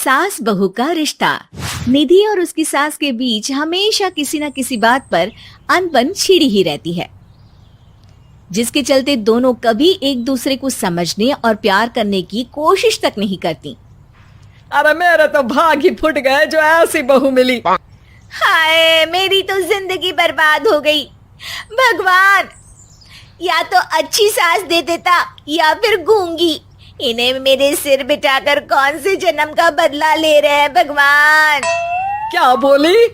सास बहू का रिश्ता। निधि और उसकी सास के बीच हमेशा किसी न किसी बात पर अनबन छिड़ी ही रहती है, जिसके चलते दोनों कभी एक दूसरे को समझने और प्यार करने की कोशिश तक नहीं करती। अरे मेरे तो भाग ही फुट गए जो ऐसी बहू मिली। हाय, मेरी तो जिंदगी बर्बाद हो गई। भगवान, या तो अच्छी सास दे देता या फिर गूंगी। इन्हें मेरे सिर बिठाकर कौन से जन्म का बदला ले रहे हैं भगवान। क्या बोली?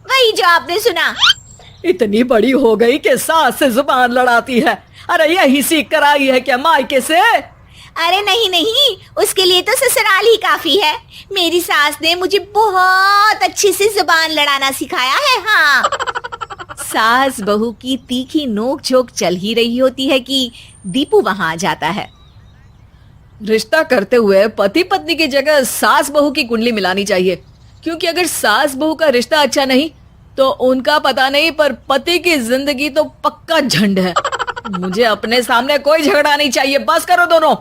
वही जो आपने सुना। इतनी बड़ी हो गई कि सास से जुबान लड़ाती है। अरे यही सीख कर आई है क्या मायके से? अरे नहीं नहीं, उसके लिए तो ससुराल ही काफी है। मेरी सास ने मुझे बहुत अच्छे से जुबान लड़ाना सिखाया है। हाँ। सास बहू की तीखी नोक झोंक चल ही रही होती है कि दीपू वहां आ जाता है। रिश्ता करते हुए पति पत्नी की जगह सास बहू की कुंडली मिलानी चाहिए, क्योंकि अगर सास बहू का रिश्ता अच्छा नहीं तो उनका पता नहीं, पर पति की जिंदगी तो पक्का झंड है। मुझे अपने सामने कोई झगड़ा नहीं चाहिए। बस करो दोनों।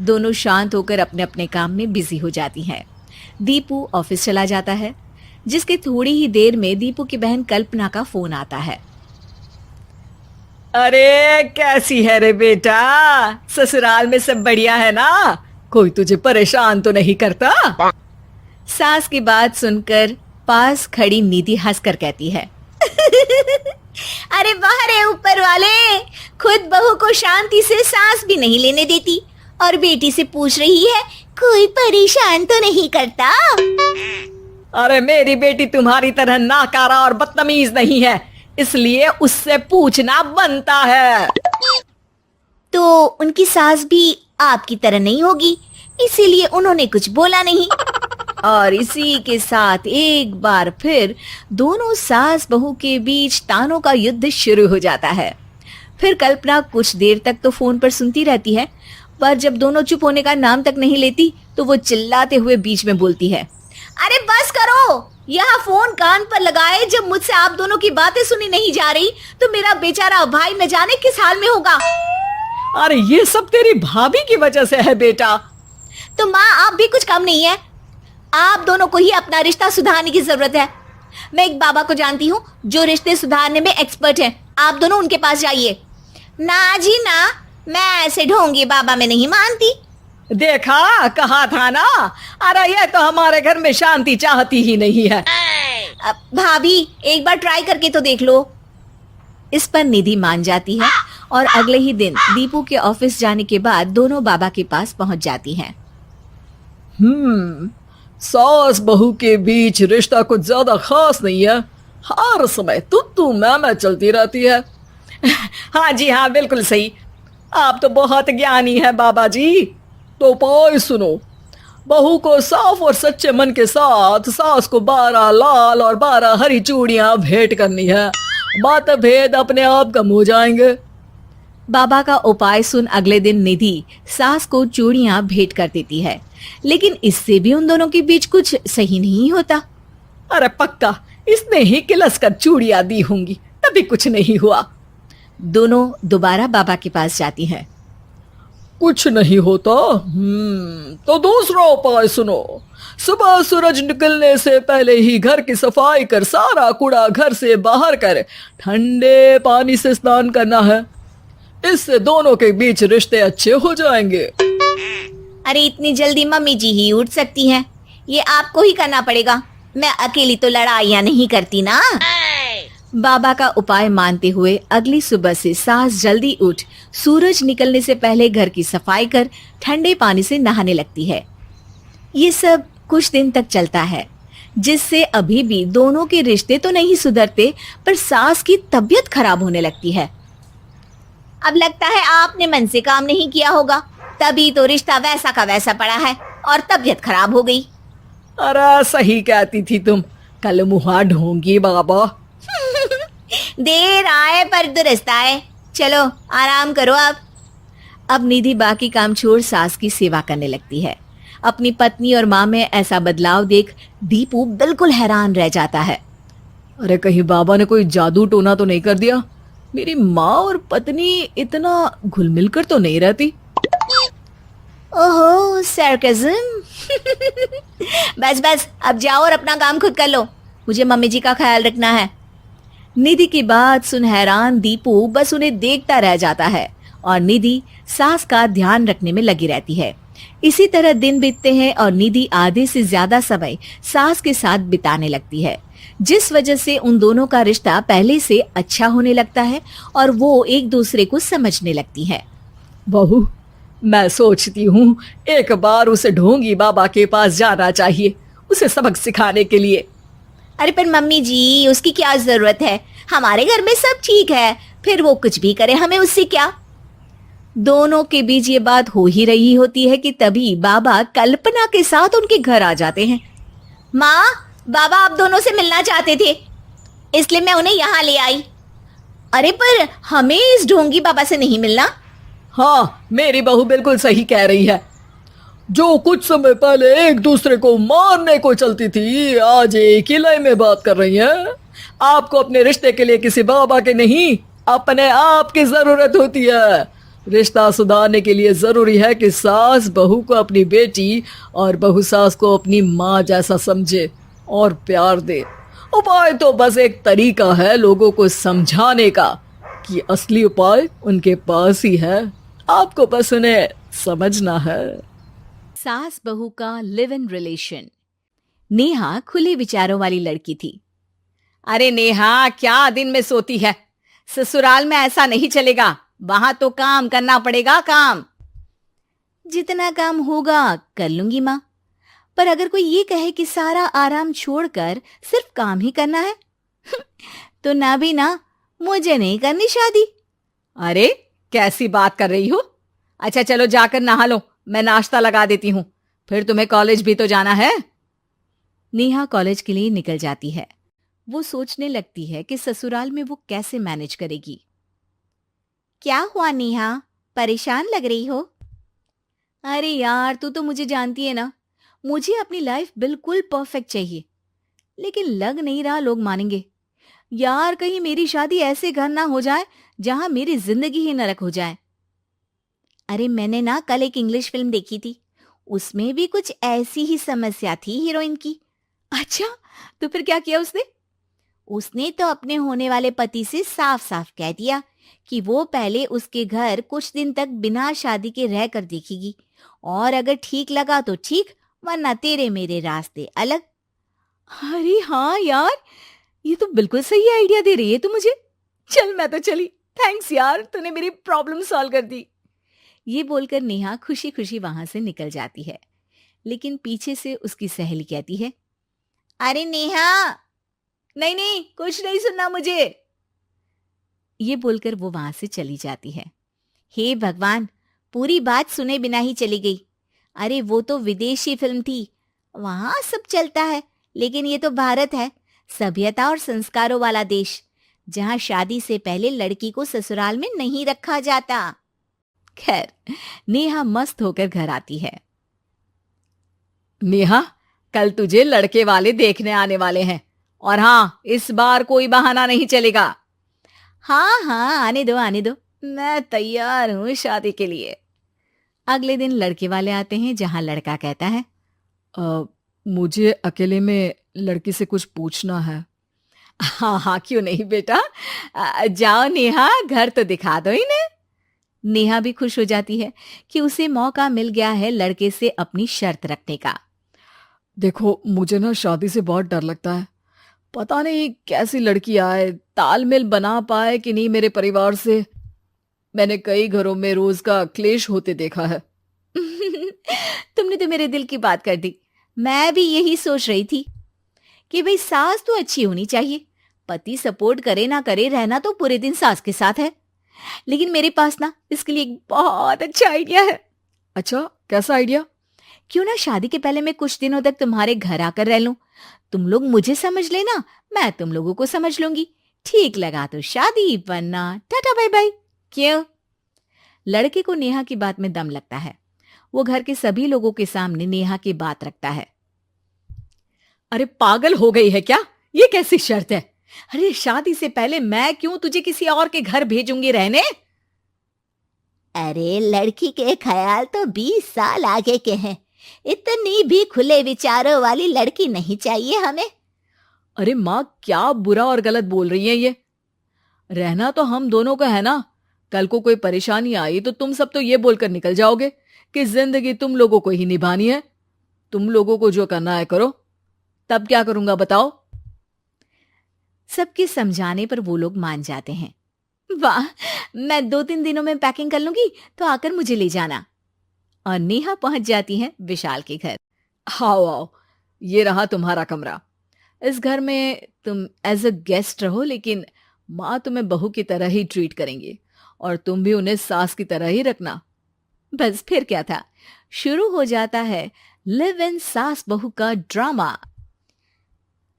दोनों शांत होकर अपने अपने काम में बिजी हो जाती हैं। दीपू ऑफिस चला जाता है, जिसके थोड़ी ही देर में दीपू की बहन कल्पना का फोन आता है। अरे कैसी है रे बेटा? ससुराल में सब बढ़िया है ना? कोई तुझे परेशान तो नहीं करता? सास की बात सुनकर पास खड़ी निधि हंसकर कहती है, अरे वाह रे ऊपर वाले, खुद बहू को शांति से सांस भी नहीं लेने देती और बेटी से पूछ रही है कोई परेशान तो नहीं करता। अरे मेरी बेटी तुम्हारी तरह नाकारा और बदतमीज नहीं है, इसलिए उससे पूछना बनता है। तो उनकी सास भी आपकी तरह नहीं होगी, इसीलिए उन्होंने कुछ बोला नहीं। और इसी के साथ एक बार फिर दोनों सास बहू के बीच तानों का युद्ध शुरू हो जाता है। फिर कल्पना कुछ देर तक तो फोन पर सुनती रहती है, पर जब दोनों चुप होने का नाम तक नहीं लेती तो वो चिल्लाते हुए बीच में बोलती है, अरे बस करो, यहाँ फोन कान पर लगाए जब मुझसे आप दोनों की बातें सुनी नहीं जा रही तो मेरा बेचारा भाई न जाने किस हाल में होगा। अरे ये सब तेरी भाभी की वजह से है बेटा। तो माँ, आप भी कुछ कम नहीं है। आप दोनों को ही अपना रिश्ता सुधारने की जरूरत है। मैं एक बाबा को जानती हूँ जो रिश्ते सुधारने में एक्सपर्ट हैं। आप दोनों उनके पास जाइए। ना जी ना, मैं ऐसे ढोंगी बाबा में नहीं मानती। देखा, कहा था ना। अरे ये तो हमारे घर में शांति चाहती ही नहीं है। भाभी, एक बार ट्राई करके तो देख लो। इस पर निधि मान जाती है और अगले ही दिन दीपू के ऑफिस जाने के बाद दोनों बाबा के पास पहुंच जाती हैं। सास बहू के बीच रिश्ता कुछ ज्यादा खास नहीं है। हर समय तू मैं चलती रहती है। हाँ जी हाँ, बिल्कुल सही। आप तो बहुत ज्ञानी है बाबा जी। तो उपाय सुनो। बहू को साफ और सच्चे मन के साथ सास को 12 लाल और 12 हरी चूड़ियां भेंट करनी है। बात भेद अपने आप कम हो जाएंगे। बाबा का उपाय सुन अगले दिन निधि सास को चूड़ियां भेंट कर देती है, लेकिन इससे भी उन दोनों के बीच कुछ सही नहीं होता। अरे पक्का इसने ही किलस कर चूड़ियां दी होंगी, तभी कुछ नहीं हुआ। दोनों दोबारा बाबा के पास जाती हैं। कुछ नहीं होता। तो दूसरा उपाय सुनो। सुबह सूरज निकलने से पहले ही घर की सफाई कर सारा कूड़ा घर से बाहर कर ठंडे पानी से स्नान करना है। इससे दोनों के बीच रिश्ते अच्छे हो जाएंगे। अरे इतनी जल्दी मम्मी जी ही उठ सकती हैं? ये आपको ही करना पड़ेगा। मैं अकेली तो लड़ाइयाँ नहीं करती ना। बाबा का उपाय मानते हुए अगली सुबह से सास जल्दी उठ सूरज निकलने से पहले घर की सफाई कर ठंडे पानी से नहाने लगती है। ये सब कुछ दिन तक चलता है, जिससे अभी भी दोनों के रिश्ते तो नहीं सुधरते, पर सास की तबीयत खराब होने लगती है। अब लगता है आपने मन से काम नहीं किया होगा, तभी तो रिश्ता वैसा का वैसा पड़ा है और तबीयत खराब हो गई। अरे सही कहती थी तुम। कल मुहा ढोंगी बाबा। देर आए पर दुरुस्त आए। चलो आराम करो आप। अब निधि बाकी काम छोड़ सास की सेवा करने लगती है। अपनी पत्नी और माँ में ऐसा बदलाव देख दीपू बिल्कुल हैरान रह जाता है। अरे कहीं बाबा ने कोई जादू टोना तो नहीं कर दिया? मेरी माँ और पत्नी इतना घुल मिल कर तो नहीं रहती। ओहो, सरकाज़म। बस बस, अब जाओ और अपना काम खुद कर लो, मुझे मम्मी जी का ख्याल रखना है। निधि की बात सुन हैरान दीपू बस उन्हें देखता रह जाता है और निधि सास का ध्यान रखने में लगी रहती है। इसी तरह दिन बीतते हैं और निधि आधे से ज्यादा समय सास के साथ बिताने लगती है, जिस वजह से उन दोनों का रिश्ता पहले से अच्छा होने लगता है और वो एक दूसरे को समझने लगती है। बहू, मैं सोचती हूँ एक बार उसे ढोंगी बाबा के पास जाना चाहिए, उसे सबक सिखाने के लिए। अरे पर मम्मी जी, उसकी क्या जरूरत है, हमारे घर में सब ठीक है, फिर वो कुछ भी करे, हमें उससे क्या। दोनों के बीच ये बात हो ही रही होती है कि तभी बाबा कल्पना के साथ उनके घर आ जाते हैं। माँ, बाबा आप दोनों से मिलना चाहते थे, इसलिए मैं उन्हें यहाँ ले आई। अरे पर हमें इस ढोंगी बाबा से नहीं मिलना। हाँ, मेरी बहू बिल्कुल सही कह रही है। जो कुछ समय पहले एक दूसरे को मारने को चलती थी, आज एक ही लय में बात कर रही है। आपको अपने रिश्ते के लिए किसी बाबा के नहीं, अपने आप की जरूरत होती है। रिश्ता सुधारने के लिए जरूरी है कि सास बहू को अपनी बेटी और बहू सास को अपनी माँ जैसा समझे और प्यार दे। उपाय तो बस एक तरीका है लोगों को समझाने का कि असली उपाय उनके पास ही है, आपको बस उन्हें समझना है। सास बहू का लिव इन रिलेशन। नेहा खुले विचारों वाली लड़की थी। अरे नेहा, क्या दिन में सोती है, ससुराल में ऐसा नहीं चलेगा, वहां तो काम करना पड़ेगा। काम जितना काम होगा कर लूंगी माँ, पर अगर कोई ये कहे कि सारा आराम छोड़कर सिर्फ काम ही करना है तो ना भी ना, मुझे नहीं करनी शादी। अरे कैसी बात कर रही हो। अच्छा चलो जाकर नहा लो, मैं नाश्ता लगा देती हूँ, फिर तुम्हें कॉलेज भी तो जाना है। नेहा कॉलेज के लिए निकल जाती है। वो सोचने लगती है कि ससुराल में वो कैसे मैनेज करेगी। क्या हुआ नेहा, परेशान लग रही हो? अरे यार, तू तो मुझे जानती है ना, मुझे अपनी लाइफ बिल्कुल परफेक्ट चाहिए, लेकिन लग नहीं रहा लोग मानेंगे। यार कहीं मेरी शादी ऐसे घर ना हो जाए जहां मेरी जिंदगी ही नरक हो जाए। अरे मैंने ना कल एक इंग्लिश फिल्म देखी थी, उसमें भी कुछ ऐसी ही समस्या थी हीरोइन की। अच्छा, तो फिर क्या किया उसने? उसने तो अपने होने वाले पति से साफ साफ कह दिया कि वो पहले उसके घर कुछ दिन तक बिना शादी के रह कर देखेगी, और अगर ठीक लगा तो ठीक, वरना तेरे मेरे रास्ते अलग। अरे हाँ यार, ये तो बिल्कुल सही आइडिया दे रही है तू मुझे। चल मैं तो चली, थैंक्स यार, तूने मेरी प्रॉब्लम सॉल्व कर दी। ये बोलकर नेहा खुशी खुशी वहां से निकल जाती है, लेकिन पीछे से उसकी सहेली कहती है, अरे नेहा, नहीं नहीं, कुछ नहीं सुनना मुझे। ये बोलकर वो वहां से चली जाती है। हे भगवान, पूरी बात सुने बिना ही चली गई। अरे वो तो विदेशी फिल्म थी, वहां सब चलता है, लेकिन ये तो भारत है, सभ्यता और संस्कारों वाला देश, जहां शादी से पहले लड़की को ससुराल में नहीं रखा जाता। खैर, नेहा मस्त होकर घर आती है। नेहा, कल तुझे लड़के वाले देखने आने वाले हैं, और हाँ, इस बार कोई बहाना नहीं चलेगा। हाँ हाँ, आने दो आने दो, मैं तैयार हूं शादी के लिए। अगले दिन लड़के वाले आते हैं, जहां लड़का कहता है, मुझे अकेले में लड़की से कुछ पूछना है। हाँ हाँ, क्यों नहीं बेटा, जाओ नेहा, घर तो दिखा दो इन्हें। नेहा भी खुश हो जाती है कि उसे मौका मिल गया है लड़के से अपनी शर्त रखने का। देखो, मुझे ना शादी से बहुत डर लगता है, पता नहीं कैसी लड़की आए, तालमेल बना पाए कि नहीं मेरे परिवार से। मैंने कई घरों में रोज का क्लेश होते देखा है। तुमने तो मेरे दिल की बात कर दी। मैं भी यही सोच रही थी कि भाई सास तो अच्छी होनी चाहिए, पति सपोर्ट करे ना करे, रहना तो पूरे दिन सास के साथ है। लेकिन मेरे पास ना इसके लिए एक बहुत अच्छा आइडिया है। अच्छा, कैसा आइडिया? क्यों ना शादी के पहले मैं कुछ दिनों तक तुम्हारे घर आकर रह लूं, तुम लोग मुझे समझ लेना, मैं तुम लोगों को समझ लूंगी, ठीक लगा तो शादी, वरना टाटा बाय बाय। क्यों? लड़के को नेहा की बात में दम लगता है। वो घर के सभी लोगों के सामने नेहा की बात रखता है। अरे पागल हो गई है क्या, ये कैसी शर्त है? अरे शादी से पहले मैं क्यों तुझे किसी और के घर भेजूंगी रहने? अरे लड़की के ख्याल तो 20 साल आगे के हैं, इतनी भी खुले विचारों वाली लड़की नहीं चाहिए हमें। अरे माँ, क्या बुरा और गलत बोल रही है ये? रहना तो हम दोनों का है ना। कल को कोई परेशानी आई तो तुम सब तो ये बोलकर निकल जाओगे कि जिंदगी तुम लोगों को ही निभानी है। तुम लोगों को जो करना है करो। तब क्या करूंगा बताओ? सबके समझाने पर वो लोग मान जाते हैं। वाह, मैं 2-3 दिनों में पैकिंग कर लूंगी, तो आकर मुझे ले जाना। और नेहा पहुंच जाती है विशाल के घर। आओ आओ, ये रहा तुम्हारा कमरा। इस घर में तुम एज अ गेस्ट रहो, लेकिन माँ तुम्हें बहू की तरह ही ट्रीट करेंगी और तुम भी उन्हें सास की तरह ही रखना। बस फिर क्या था, शुरू हो जाता है लिव इन सास बहू का ड्रामा।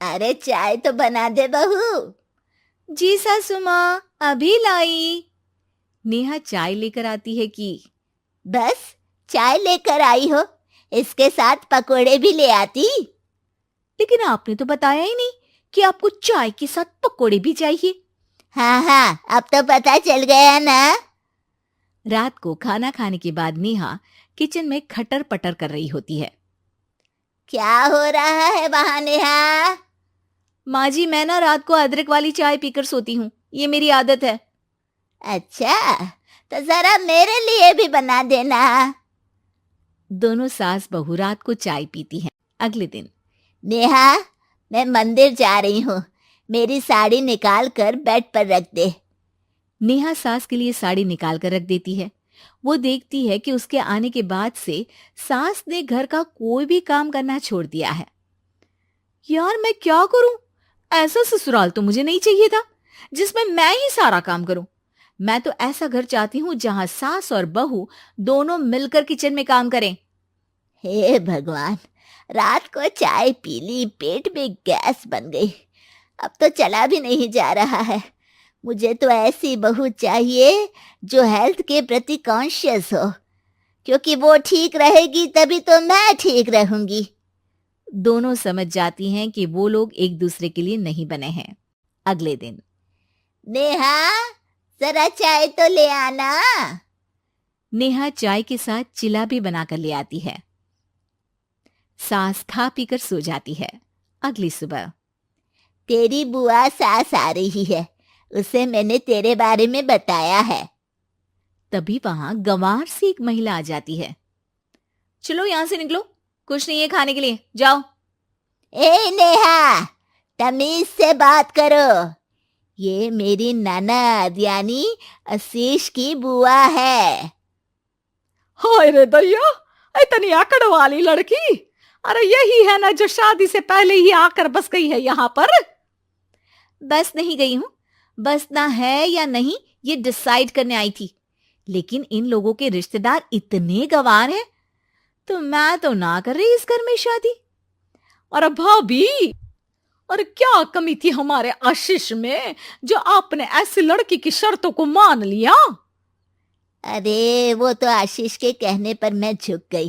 अरे चाय तो बना दे बहू। जी सासू माँ, अभी लाई। नेहा चाय लेकर आती है कि बस चाय लेकर आई हो, इसके साथ पकोड़े भी ले आती। लेकिन आपने तो बताया ही नहीं कि आपको चाय के साथ पकोड़े भी चाहिए। हाँ हाँ, अब तो पता चल गया ना। रात को खाना खाने के बाद नेहा किचन में खटर पटर कर रही होती है। क्या हो रहा है वहां नेहा? माँ जी, मैं ना रात को अदरक वाली चाय पीकर सोती हूँ, ये मेरी आदत है। अच्छा, तो जरा मेरे लिए भी बना देना। दोनों सास बहू रात को चाय पीती हैं। अगले दिन, नेहा, मैं मंदिर जा रही हूँ, मेरी साड़ी निकाल कर बेड पर रख दे। नेहा सास के लिए साड़ी निकाल कर रख देती है। वो देखती है कि उसके आने के बाद से सास ने घर का कोई भी काम करना छोड़ दिया है। यार, मैं क्या करूं? ऐसा ससुराल तो मुझे नहीं चाहिए था जिसमें मैं ही सारा काम करूं। मैं तो ऐसा घर चाहती हूं जहां सास और बहू दोनों मिलकर किचन में काम करें। हे भगवान, रात को चाय पी ली, पेट में गैस बन गई, अब तो चला भी नहीं जा रहा है। मुझे तो ऐसी बहू चाहिए जो हेल्थ के प्रति कॉन्शियस हो, क्योंकि वो ठीक रहेगी तभी तो मैं ठीक रहूंगी। दोनों समझ जाती हैं कि वो लोग एक दूसरे के लिए नहीं बने हैं। अगले दिन, नेहा, जरा चाय तो ले आना। नेहा चाय के साथ चिला भी बनाकर ले आती है। सास खा पीकर सो जाती है। अगली सुबह, तेरी बुआ सास आ रही है, उसे मैंने तेरे बारे में बताया है। तभी वहां गंवार सी एक महिला आ जाती है। चलो यहां से निकलो, कुछ नहीं है खाने के लिए, जाओ। ए नेहा, तमीज से बात करो, ये मेरी ननद यानी आशीष की बुआ है। हाय रे दैया, इतनी आकड़ वाली लड़की! अरे यही है ना जो शादी से पहले ही आकर बस गई है यहाँ पर। बस नहीं गई हूं, बसना है या नहीं ये डिसाइड करने आई थी, लेकिन इन लोगों के रिश्तेदार इतने गंवार हैं तो मैं तो ना कर रही इस घर में शादी। और भाभी, और क्या कमी थी हमारे आशीष में जो आपने ऐसी लड़की की शर्तों को मान लिया? अरे वो तो आशीष के कहने पर मैं झुक गई,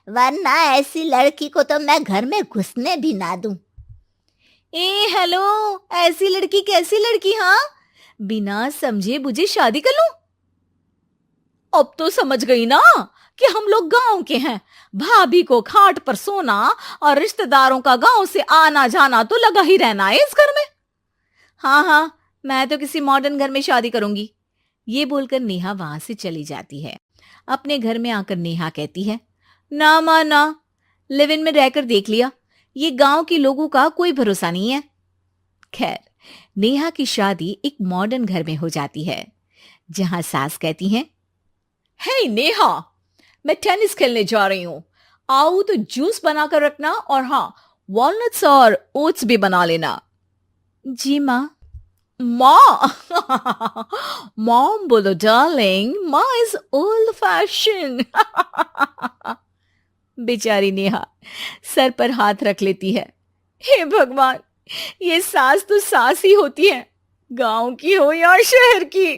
वरना ऐसी लड़की को तो मैं घर में घुसने भी ना दूं। ए हेलो, ऐसी लड़की कैसी लड़की? हाँ, बिना समझे बुझे शादी कर लूं? अब तो समझ गई ना कि हम लोग गांव के हैं। भाभी को खाट पर सोना और रिश्तेदारों का गांव से आना जाना तो लगा ही रहना है इस घर में। हाँ हाँ, मैं तो किसी मॉडर्न घर में शादी करूंगी। ये बोलकर नेहा वहां से चली जाती है। अपने घर में आकर नेहा कहती है, ना माँ ना, लिव इन में रहकर देख लिया, ये गांव के लोगों का कोई भरोसा नहीं है। खैर, नेहा की शादी एक मॉडर्न घर में हो जाती है, जहां सास कहती हैं, हे नेहा, मैं टेनिस खेलने जा रही हूं, आओ तो जूस बनाकर रखना, और हाँ, वॉलनट्स और ओट्स भी बना लेना। जी माँ। माँ मॉम बोलो डार्लिंग, माँ इज ओल्ड फैशन। बेचारी नेहा सर पर हाथ रख लेती है। हे भगवान, ये सास तो सास ही होती है, गांव की हो या शहर की।